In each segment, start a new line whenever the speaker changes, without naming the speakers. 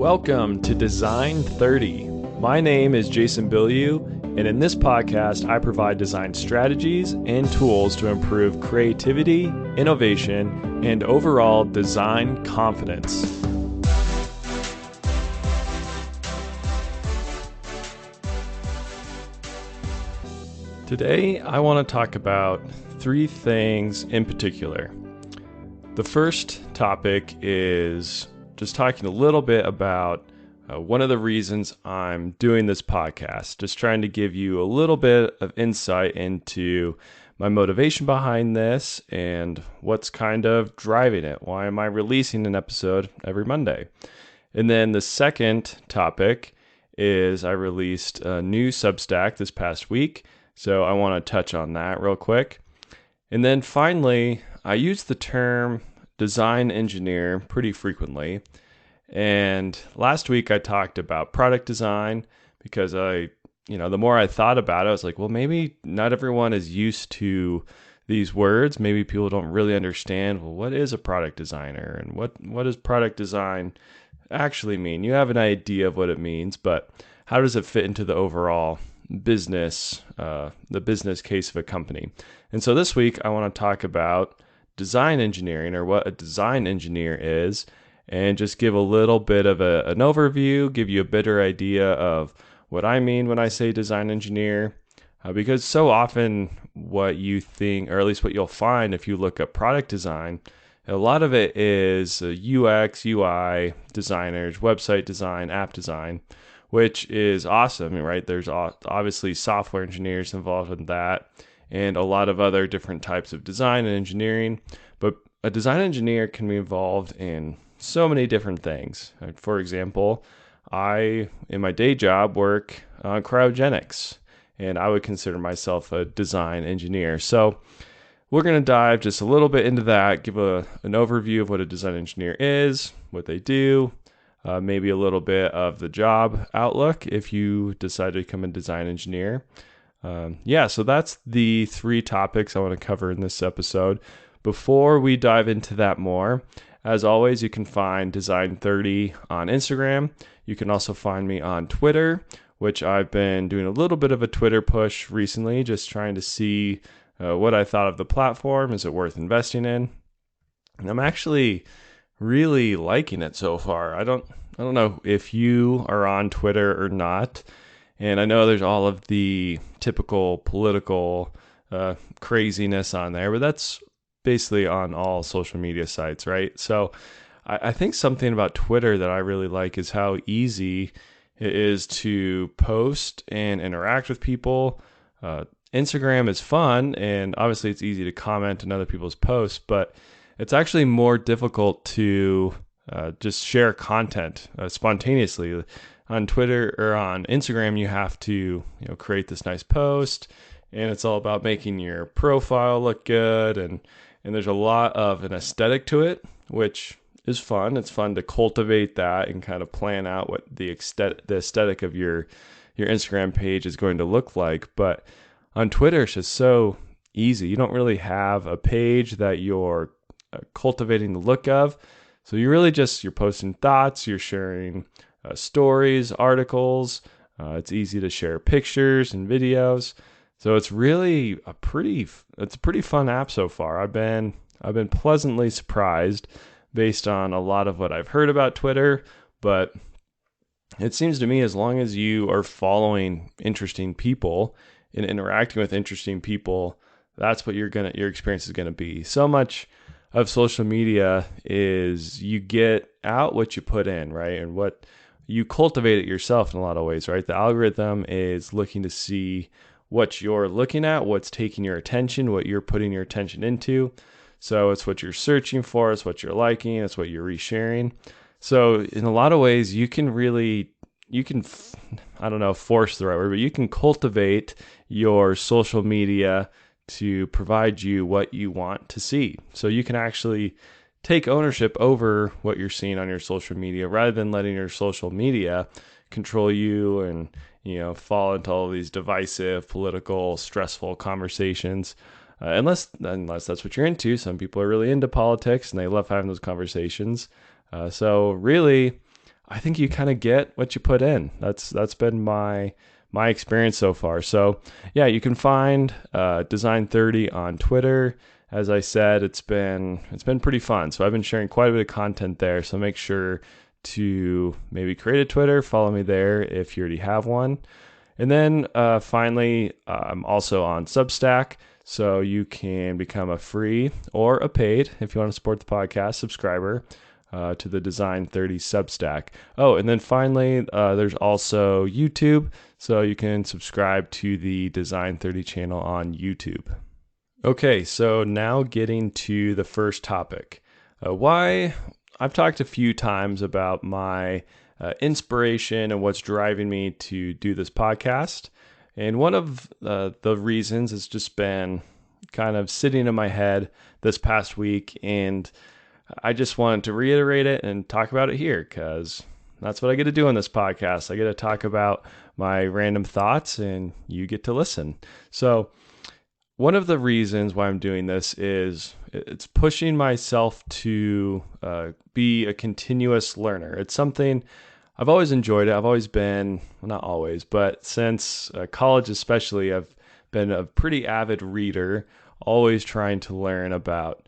Welcome to Design30. My name is Jason Bilyeu, and in this podcast, I provide design strategies and tools to improve creativity, innovation, and overall design confidence. Today, I want to talk about three things in particular. The first topic is just talking a little bit about one of the reasons I'm doing this podcast, just trying to give you a little bit of insight into my motivation behind this and what's kind of driving it. Why am I releasing an episode every Monday? And then the second topic is I released a new Substack this past week, so I want to touch on that real quick. And then finally, I use the term design engineer pretty frequently. And last week I talked about product design because the more I thought about it, I was like, well, maybe not everyone is used to these words. Maybe people don't really understand, well, what is a product designer and what does product design actually mean? You have an idea of what it means, but how does it fit into the overall business, the business case of a company? And so this week I want to talk about design engineering, or what a design engineer is, and just give a little bit of an overview, give you a better idea of what I mean when I say design engineer, because so often what you think, or at least what you'll find if you look up product design, a lot of it is UX, UI designers, website design, app design, which is awesome, right? There's obviously software engineers involved in that, and a lot of other different types of design and engineering. But a design engineer can be involved in so many different things. For example, I, in my day job, work on cryogenics, and I would consider myself a design engineer. So we're going to dive just a little bit into that, give an overview of what a design engineer is, what they do, maybe a little bit of the job outlook if you decide to become a design engineer. So that's the three topics I want to cover in this episode. Before we dive into that more, as always, you can find Design30 on Instagram. You can also find me on Twitter, which I've been doing a little bit of a Twitter push recently, just trying to see what I thought of the platform. Is it worth investing in? And I'm actually really liking it so far. I don't know if you are on Twitter or not. And I know there's all of the typical political craziness on there, but that's basically on all social media sites, right? So I think something about Twitter that I really like is how easy it is to post and interact with people. Instagram is fun, and obviously it's easy to comment on other people's posts, but it's actually more difficult to just share content spontaneously. On Twitter or on Instagram, you have to create this nice post, and it's all about making your profile look good, and there's a lot of an aesthetic to it, which is fun. It's fun to cultivate that and kind of plan out what the aesthetic of your Instagram page is going to look like. But on Twitter, it's just so easy. You don't really have a page that you're cultivating the look of, so you're posting thoughts, you're sharing stories, articles. It's easy to share pictures and videos. So it's really a pretty fun app so far. I've been pleasantly surprised based on a lot of what I've heard about Twitter, but it seems to me as long as you are following interesting people and interacting with interesting people, that's what your experience is going to be. So much of social media is you get out what you put in, right? And what you cultivate it yourself in a lot of ways, right? The algorithm is looking to see what you're looking at, what's taking your attention, what you're putting your attention into. So it's what you're searching for, it's what you're liking, it's what you're resharing. So in a lot of ways, you can I don't know if force the right word, but you can cultivate your social media to provide you what you want to see. So you can actually take ownership over what you're seeing on your social media rather than letting your social media control you and fall into all these divisive, political, stressful conversations. Unless that's what you're into. Some people are really into politics and they love having those conversations. So really, I think you kind of get what you put in. That's been my experience so far. So yeah, you can find Design30 on Twitter. As I said, it's been pretty fun. So I've been sharing quite a bit of content there. So make sure to maybe create a Twitter, follow me there if you already have one. And then finally, I'm also on Substack. So you can become a free or a paid, if you want to support the podcast, subscriber to the Design30 Substack. Oh, and then finally, there's also YouTube. So you can subscribe to the Design30 channel on YouTube. Okay, so now getting to the first topic. Why I've talked a few times about my inspiration and what's driving me to do this podcast. And one of the reasons has just been kind of sitting in my head this past week. And I just wanted to reiterate it and talk about it here because that's what I get to do on this podcast. I get to talk about my random thoughts and you get to listen. So one of the reasons why I'm doing this is it's pushing myself to be a continuous learner. It's something I've always enjoyed it. I've always been, well, not always, but since college especially, I've been a pretty avid reader, always trying to learn about,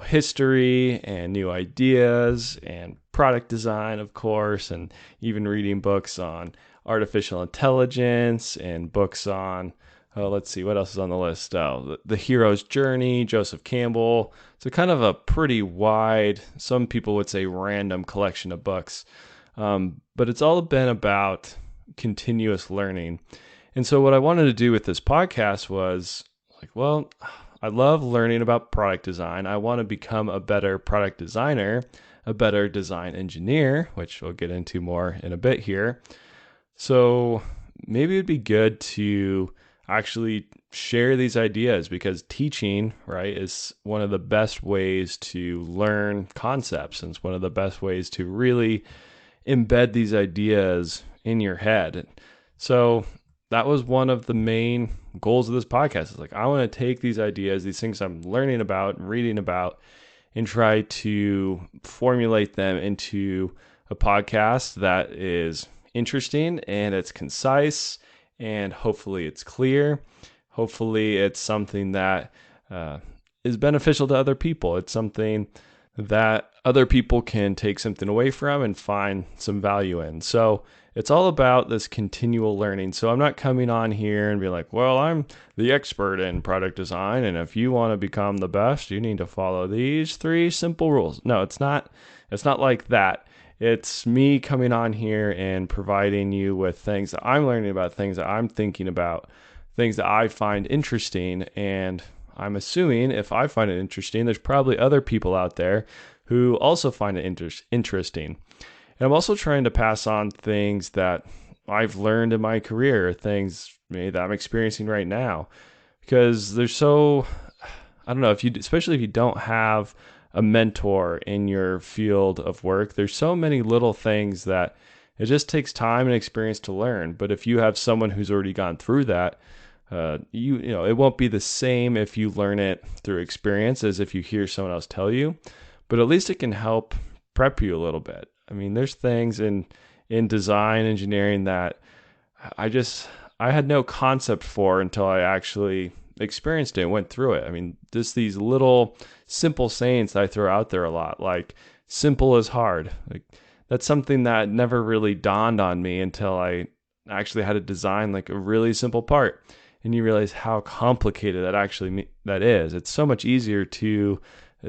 history and new ideas and product design, of course, and even reading books on artificial intelligence and books on let's see, what else is on the list? The Hero's Journey, Joseph Campbell. So kind of a pretty wide, some people would say random collection of books. But it's all been about continuous learning. And so what I wanted to do with this podcast was I love learning about product design. I want to become a better product designer, a better design engineer, which we'll get into more in a bit here. So maybe it'd be good to actually share these ideas because teaching, right, is one of the best ways to learn concepts. And it's one of the best ways to really embed these ideas in your head. So that was one of the main goals of this podcast. It's I want to take these ideas, these things I'm learning about and reading about, and try to formulate them into a podcast that is interesting and it's concise. And hopefully it's clear. Hopefully it's something that is beneficial to other people. It's something that other people can take something away from and find some value in. So it's all about this continual learning. So I'm not coming on here and be like, well, I'm the expert in product design, and if you want to become the best, you need to follow these 3 simple rules. No, it's not like that. It's me coming on here and providing you with things that I'm learning about, things that I'm thinking about, things that I find interesting. And I'm assuming if I find it interesting, there's probably other people out there who also find it interesting. And I'm also trying to pass on things that I've learned in my career, things maybe that I'm experiencing right now, because there's so, I don't know, especially if you don't have a mentor in your field of work, there's so many little things that it just takes time and experience to learn. But if you have someone who's already gone through that, it won't be the same if you learn it through experience as if you hear someone else tell you, but at least it can help prep you a little bit. I mean, there's things in design engineering that I had no concept for until I actually experienced it and went through it. I mean, just these little simple sayings that I throw out there a lot, like simple is hard. That's something that never really dawned on me until I actually had to design a really simple part. And you realize how complicated that is. It's so much easier to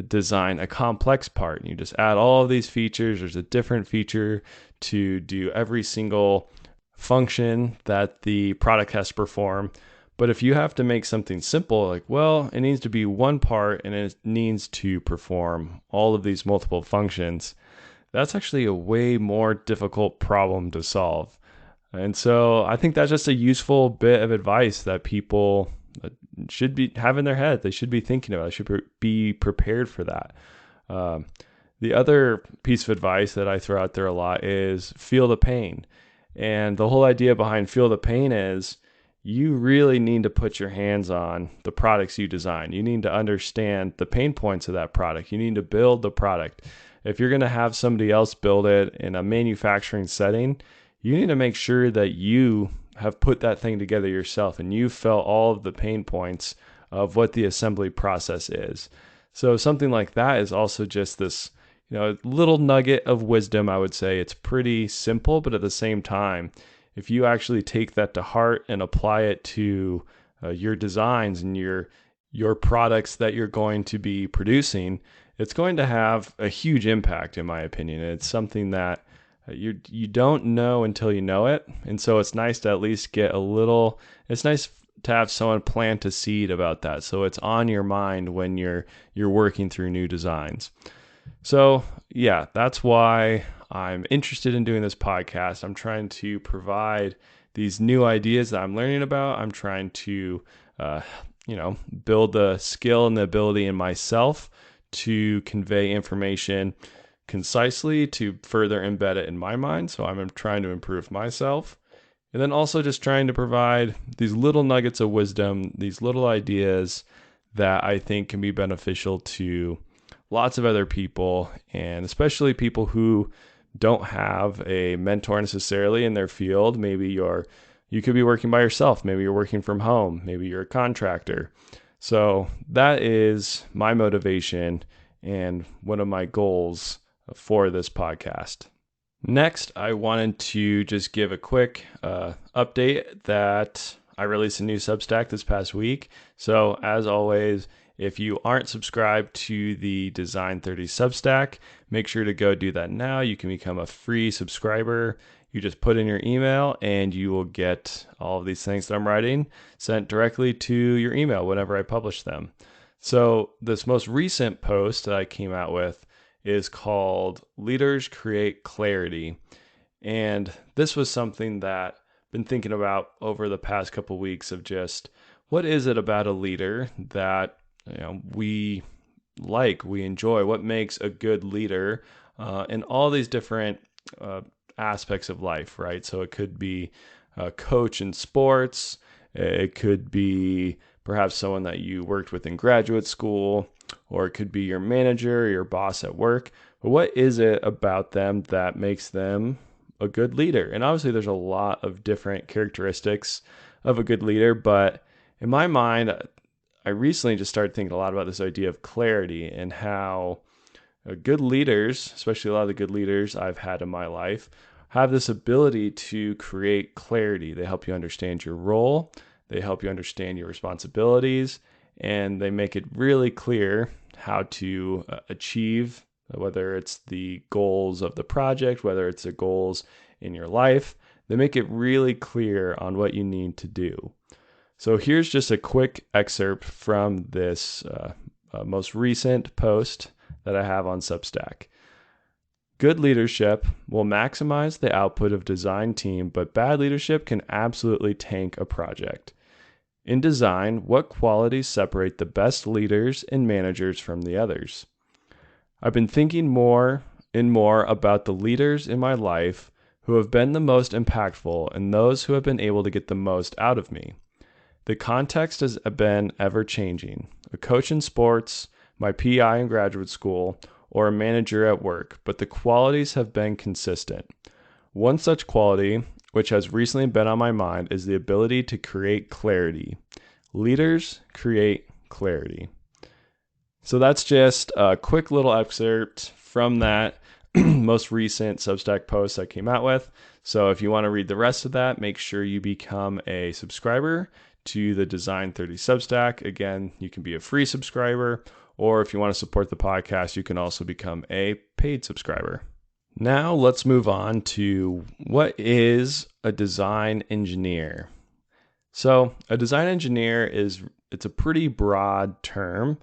design a complex part. And you just add all of these features. There's a different feature to do every single function that the product has to perform. But if you have to make something simple, it needs to be one part and it needs to perform all of these multiple functions, that's actually a way more difficult problem to solve. And so I think that's just a useful bit of advice that people should have in their head. They should be thinking about it. They should be prepared for that. The other piece of advice that I throw out there a lot is feel the pain. And the whole idea behind feel the pain is you really need to put your hands on the products you design. You need to understand the pain points of that product. You need to build the product. If you're going to have somebody else build it in a manufacturing setting, you need to make sure that you have put that thing together yourself and you felt all of the pain points of what the assembly process is. So something like that is also just this, little nugget of wisdom. I would say it's pretty simple, but at the same time, if you actually take that to heart and apply it to your designs and your products that you're going to be producing, it's going to have a huge impact, in my opinion. It's something that you don't know until you know it, and so it's nice to at least get a little. It's nice to have someone plant a seed about that, so it's on your mind when you're working through new designs. So yeah, that's why I'm interested in doing this podcast. I'm trying to provide these new ideas that I'm learning about. I'm trying to, build the skill and the ability in myself to convey information concisely to further embed it in my mind. So I'm trying to improve myself. And then also just trying to provide these little nuggets of wisdom, these little ideas that I think can be beneficial to lots of other people, and especially people who don't have a mentor necessarily in their field. Maybe you could be working by yourself. Maybe you're working from home. Maybe you're a contractor. So that is my motivation and one of my goals for this podcast. Next, I wanted to just give a quick update that I released a new Substack this past week. So as always, if you aren't subscribed to the Design30 Substack, make sure to go do that now. You can become a free subscriber. You just put in your email and you will get all of these things that I'm writing sent directly to your email whenever I publish them. So this most recent post that I came out with is called Leaders Create Clarity. And this was something that I've been thinking about over the past couple of weeks of just what is it about a leader that we enjoy, what makes a good leader in all these different aspects of life, right? So it could be a coach in sports. It could be perhaps someone that you worked with in graduate school, or it could be your manager or your boss at work. But what is it about them that makes them a good leader? And obviously there's a lot of different characteristics of a good leader, but in my mind, I recently just started thinking a lot about this idea of clarity and how good leaders, especially a lot of the good leaders I've had in my life, have this ability to create clarity. They help you understand your role, they help you understand your responsibilities, and they make it really clear how to achieve, whether it's the goals of the project, whether it's the goals in your life. They make it really clear on what you need to do. So here's just a quick excerpt from this most recent post that I have on Substack. Good leadership will maximize the output of design team, but bad leadership can absolutely tank a project. In design, what qualities separate the best leaders and managers from the others? I've been thinking more and more about the leaders in my life who have been the most impactful and those who have been able to get the most out of me. The context has been ever-changing. A coach in sports, my PI in graduate school, or a manager at work, but the qualities have been consistent. One such quality, which has recently been on my mind, is the ability to create clarity. Leaders create clarity. So that's just a quick little excerpt from that most recent Substack post I came out with. So if you want to read the rest of that, make sure you become a subscriber to the Design30 Substack. Again, you can be a free subscriber, or if you want to support the podcast, you can also become a paid subscriber. Now let's move on to what is a design engineer. So a design engineer it's a pretty broad term.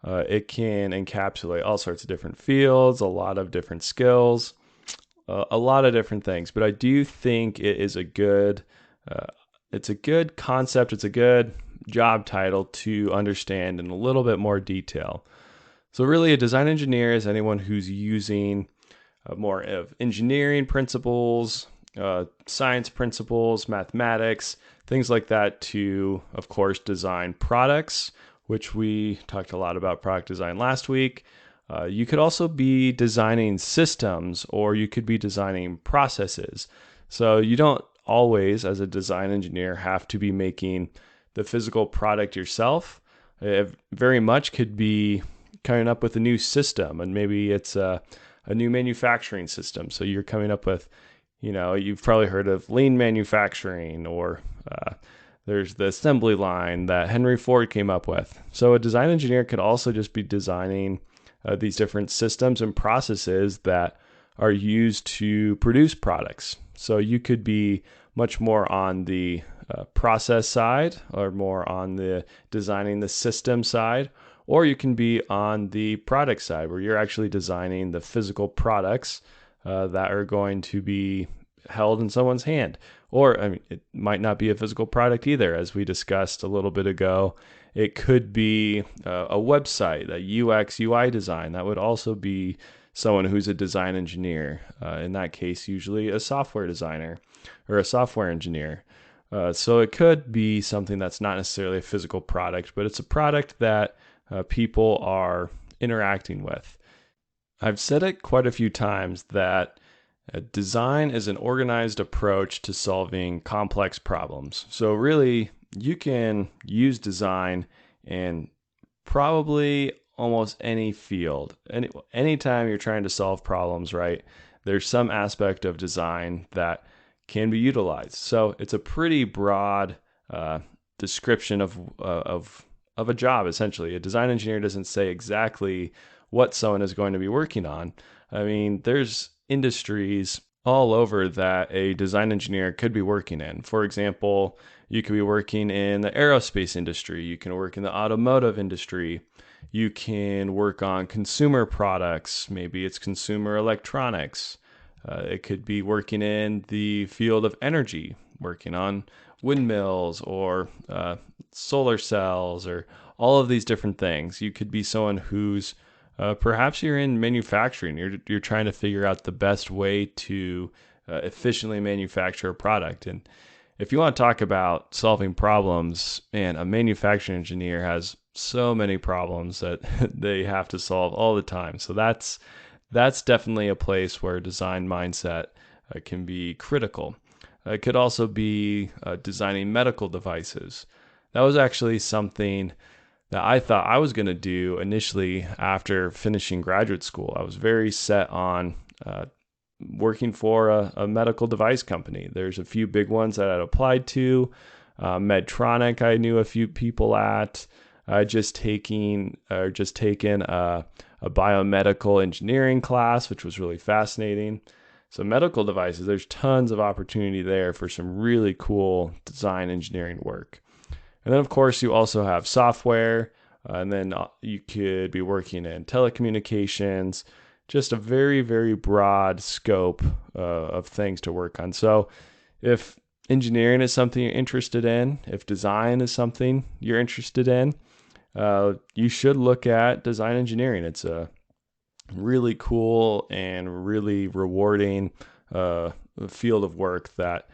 It can encapsulate all sorts of different fields, a lot of different skills, a lot of different things. But I do think it is it's a good concept. It's a good job title to understand in a little bit more detail. So really a design engineer is anyone who's using more of engineering principles, science principles, mathematics, things like that, to, of course, design products, which we talked a lot about product design last week. You could also be designing systems, or you could be designing processes. So you don't always, as a design engineer, have to be making the physical product yourself. It very much could be coming up with a new system, and maybe it's a new manufacturing system. So you're coming up with, you've probably heard of lean manufacturing, or there's the assembly line that Henry Ford came up with. So a design engineer could also just be designing these different systems and processes that are used to produce products. So you could be much more on the process side, or more on the designing the system side, or you can be on the product side, where you're actually designing the physical products that are going to be held in someone's hand. Or, it might not be a physical product either, as we discussed a little bit ago. It could be a website, a UX, UI design. That would also be someone who's a design engineer. In that case, usually a software designer or a software engineer. So it could be something that's not necessarily a physical product, but it's a product that people are interacting with. I've said it quite a few times that design is an organized approach to solving complex problems. So really, you can use design in probably almost any field. Anytime you're trying to solve problems, right, there's some aspect of design that can be utilized. So it's a pretty broad description of a job, essentially. A design engineer doesn't say exactly what someone is going to be working on. There's industries all over that a design engineer could be working in. For example, you could be working in the aerospace industry. You can work in the automotive industry. You can work on consumer products. Maybe it's consumer electronics. It could be working in the field of energy, working on windmills or solar cells, or all of these different things. You could be someone who's perhaps you're in manufacturing. You're trying to figure out the best way to efficiently manufacture a product. And if you want to talk about solving problems, man, a manufacturing engineer has so many problems that they have to solve all the time. So that's definitely a place where design mindset can be critical. It could also be designing medical devices. That was actually something that I thought I was going to do initially after finishing graduate school. I was very set on working for a medical device company. There's a few big ones that I'd applied to. Medtronic, I knew a few people at. Just taken a biomedical engineering class, which was really fascinating. So medical devices, there's tons of opportunity there for some really cool design engineering work. And then, of course, you also have software, and then you could be working in telecommunications, just a very, very broad scope of things to work on. So if engineering is something you're interested in, if design is something you're interested in, you should look at design engineering. It's a really cool and really rewarding field of work that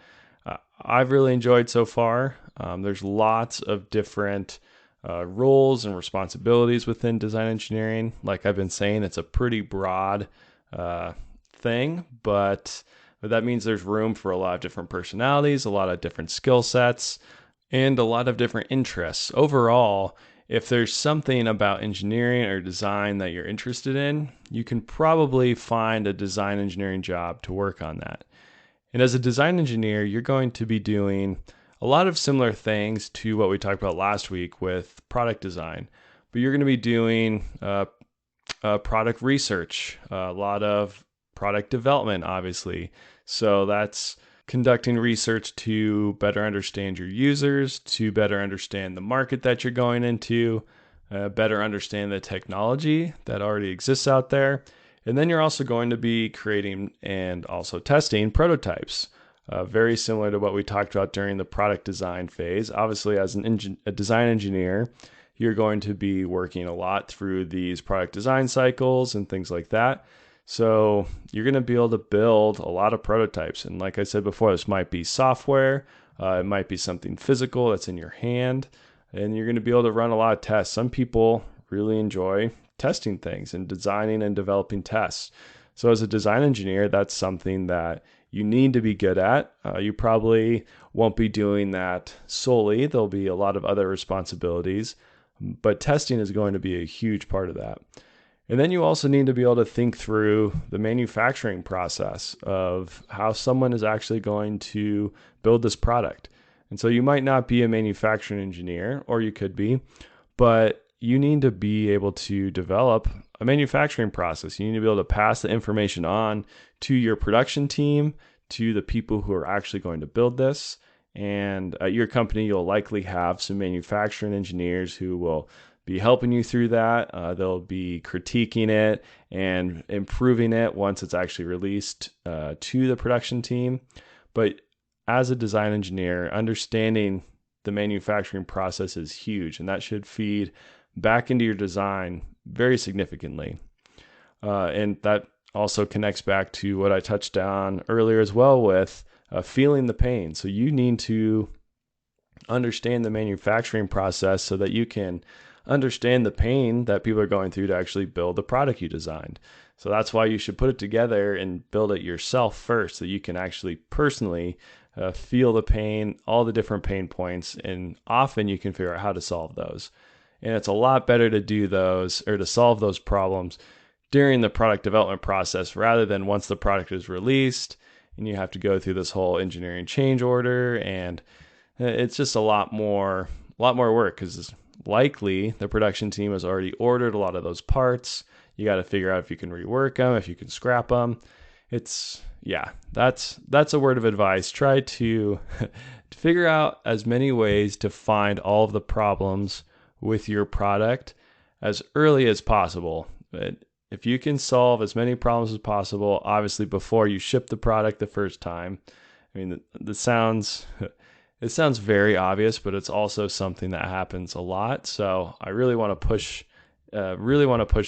I've really enjoyed so far. There's lots of different roles and responsibilities within design engineering. Like I've been saying, it's a pretty broad thing, but that means there's room for a lot of different personalities, a lot of different skill sets, and a lot of different interests. Overall, if there's something about engineering or design that you're interested in, you can probably find a design engineering job to work on that. And as a design engineer, you're going to be doing a lot of similar things to what we talked about last week with product design, but you're going to be doing product research, a lot of product development, obviously. So that's conducting research to better understand your users, to better understand the market that you're going into, better understand the technology that already exists out there. And then you're also going to be creating and also testing prototypes, very similar to what we talked about during the product design phase. Obviously, as a design engineer, you're going to be working a lot through these product design cycles and things like that. So you're going to be able to build a lot of prototypes. And like I said before, this might be software, It might be something physical that's in your hand, and you're going to be able to run a lot of tests. Some people really enjoy testing things and designing and developing tests. So as a design engineer, that's something that you need to be good at. You probably won't be doing that solely. There'll be a lot of other responsibilities, but testing is going to be a huge part of that. And then you also need to be able to think through the manufacturing process of how someone is actually going to build this product. And so you might not be a manufacturing engineer, or you could be, but you need to be able to develop a manufacturing process. You need to be able to pass the information on to your production team, to the people who are actually going to build this. And at your company, you'll likely have some manufacturing engineers who will be helping you through that. They'll be critiquing it and improving it once it's actually released to the production team. But as a design engineer, understanding the manufacturing process is huge, and that should feed back into your design very significantly. And that also connects back to what I touched on earlier as well with feeling the pain. So you need to understand the manufacturing process so that you can understand the pain that people are going through to actually build the product you designed. So that's why you should put it together and build it yourself first, so you can actually personally feel the pain, all the different pain points, and often you can figure out how to solve those. And it's a lot better to do those or to solve those problems during the product development process rather than once the product is released and you have to go through this whole engineering change order. And it's just a lot more work because likely the production team has already ordered a lot of those parts. You got to figure out if you can rework them, if you can scrap them. That's a word of advice. Try to figure out as many ways to find all of the problems with your product as early as possible. If you can solve as many problems as possible, obviously before you ship the product the first time. I mean, it sounds very obvious, but it's also something that happens a lot. So I really want to push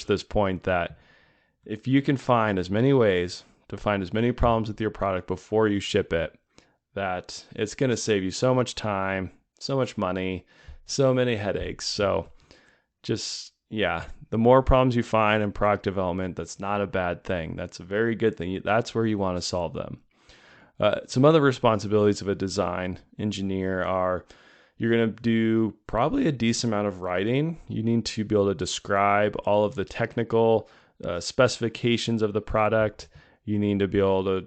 this point that if you can find as many ways to find as many problems with your product before you ship it, that it's going to save you so much time, so much money, so many headaches. So the more problems you find in product development, that's not a bad thing. That's a very good thing. That's where you want to solve them. Some other responsibilities of a design engineer are you're going to do probably a decent amount of writing. You need to be able to describe all of the technical specifications of the product. You need to be able to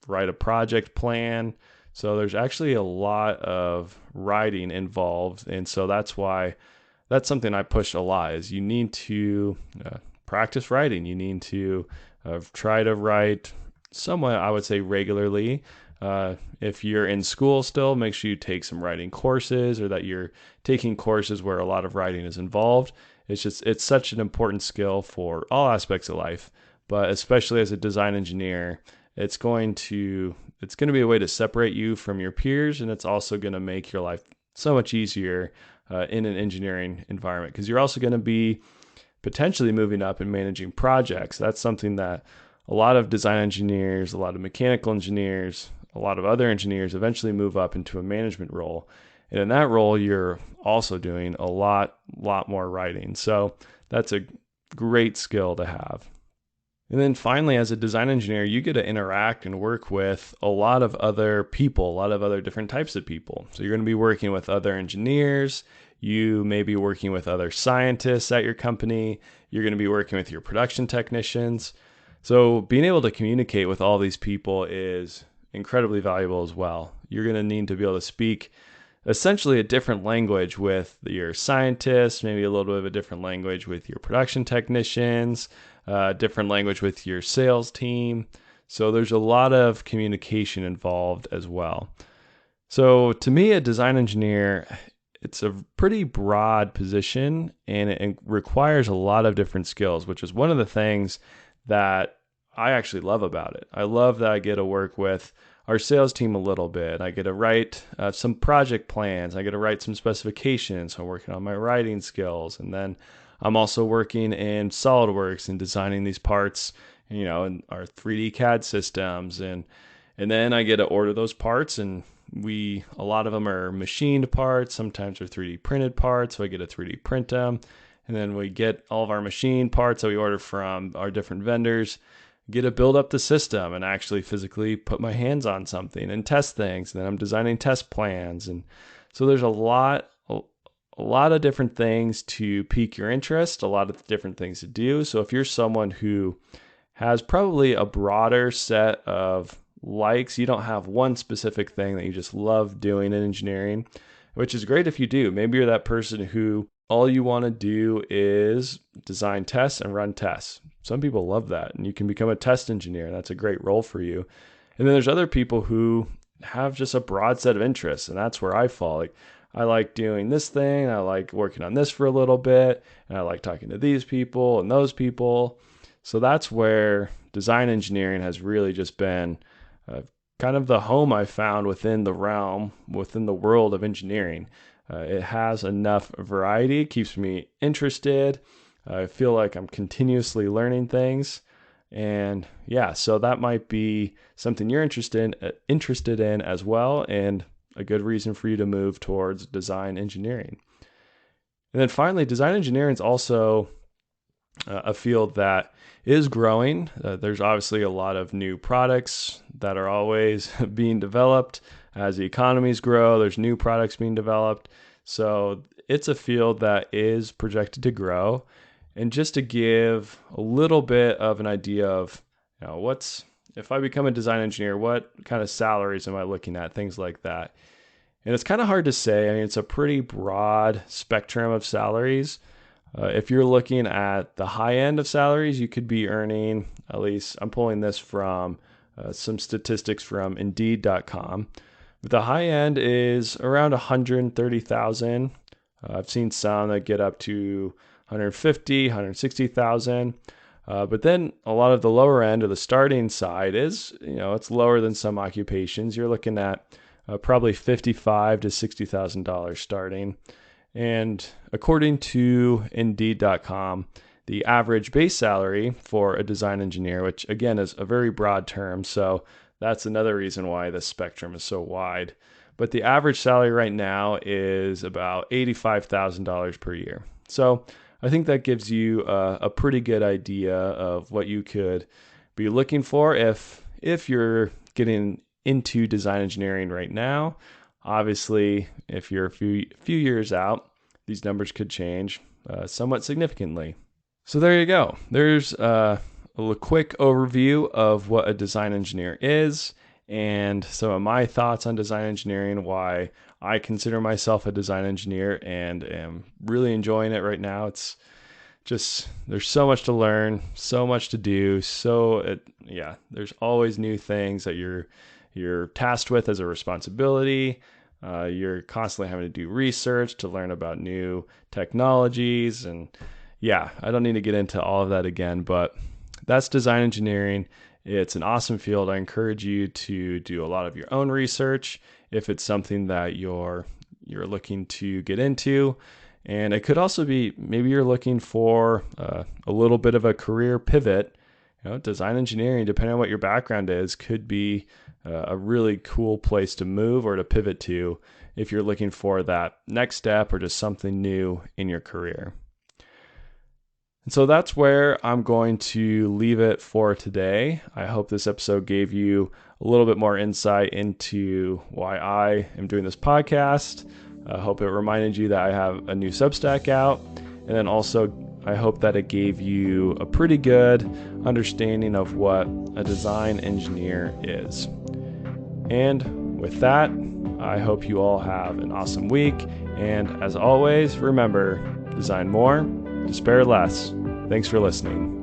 write a project plan. So there's actually a lot of writing involved. And so that's something I push a lot is you need to practice writing. You need to try to write somewhat, I would say, regularly. If you're in school still, make sure you take some writing courses or that you're taking courses where a lot of writing is involved. It's such an important skill for all aspects of life, but especially as a design engineer, it's going to be a way to separate you from your peers, and it's also going to make your life so much easier in an engineering environment because you're also going to be potentially moving up and managing projects. That's something that a lot of design engineers, a lot of mechanical engineers, a lot of other engineers eventually move up into a management role. And in that role, you're also doing a lot more writing. So that's a great skill to have. And then finally, as a design engineer, you get to interact and work with a lot of other people, a lot of other different types of people. So you're going to be working with other engineers. You may be working with other scientists at your company. You're going to be working with your production technicians. So being able to communicate with all these people is incredibly valuable as well. You're going to need to be able to speak essentially a different language with your scientists, maybe a little bit of a different language with your production technicians, different language with your sales team. So there's a lot of communication involved as well. So to me, a design engineer, it's a pretty broad position and it requires a lot of different skills, which is one of the things that I actually love about it. I love that I get to work with our sales team a little bit. I get to write some project plans. I get to write some specifications. I'm working on my writing skills. And then I'm also working in SolidWorks and designing these parts, in our 3D CAD systems. And then I get to order those parts and a lot of them are machined parts. Sometimes they're 3D printed parts. So I get to 3D print them. And then we get all of our machine parts that we order from our different vendors, get to build up the system and actually physically put my hands on something and test things. And then I'm designing test plans. And so there's a lot of different things to pique your interest, a lot of different things to do. So if you're someone who has probably a broader set of likes, you don't have one specific thing that you just love doing in engineering, which is great if you do. Maybe you're that person who all you want to do is design tests and run tests. Some people love that, and you can become a test engineer. That's a great role for you. And then there's other people who have just a broad set of interests, and that's where I fall. Like, I like doing this thing, I like working on this for a little bit, and I like talking to these people and those people. So that's where design engineering has really just been kind of the home I found within the world of engineering. It has enough variety, keeps me interested. I feel like I'm continuously learning things. And yeah, so that might be something you're interested in as well, and a good reason for you to move towards design engineering. And then finally, design engineering is also a field that is growing. There's obviously a lot of new products that are always being developed. As the economies grow, there's new products being developed. So it's a field that is projected to grow. And just to give a little bit of an idea of, if I become a design engineer, what kind of salaries am I looking at? Things like that. And it's kind of hard to say. I mean, it's a pretty broad spectrum of salaries. If you're looking at the high end of salaries, you could be earning, at least I'm pulling this from some statistics from Indeed.com. The high end is around 130,000. I've seen some that get up to 150, 160,000. But then a lot of the lower end or the starting side is, it's lower than some occupations. You're looking at probably $55,000 to $60,000 starting. And according to Indeed.com, the average base salary for a design engineer, which again is a very broad term, so that's another reason why the spectrum is so wide. But the average salary right now is about $85,000 per year. So I think that gives you a pretty good idea of what you could be looking for if you're getting into design engineering right now. Obviously, if you're a few years out, these numbers could change somewhat significantly. So there you go. There's a quick overview of what a design engineer is and some of my thoughts on design engineering, why I consider myself a design engineer and am really enjoying it right now. It's just, there's so much to learn, so much to do. There's always new things that you're tasked with as a responsibility. You're constantly having to do research to learn about new technologies. And I don't need to get into all of that again, but that's design engineering. It's an awesome field. I encourage you to do a lot of your own research if it's something that you're looking to get into. And it could also be, maybe you're looking for a little bit of a career pivot. Design engineering, depending on what your background is, could be a really cool place to move or to pivot to if you're looking for that next step or just something new in your career. And so that's where I'm going to leave it for today. I hope this episode gave you a little bit more insight into why I am doing this podcast. I hope it reminded you that I have a new Substack out. And then also, I hope that it gave you a pretty good understanding of what a design engineer is. And with that, I hope you all have an awesome week. And as always, remember, design more, despair less. Thanks for listening.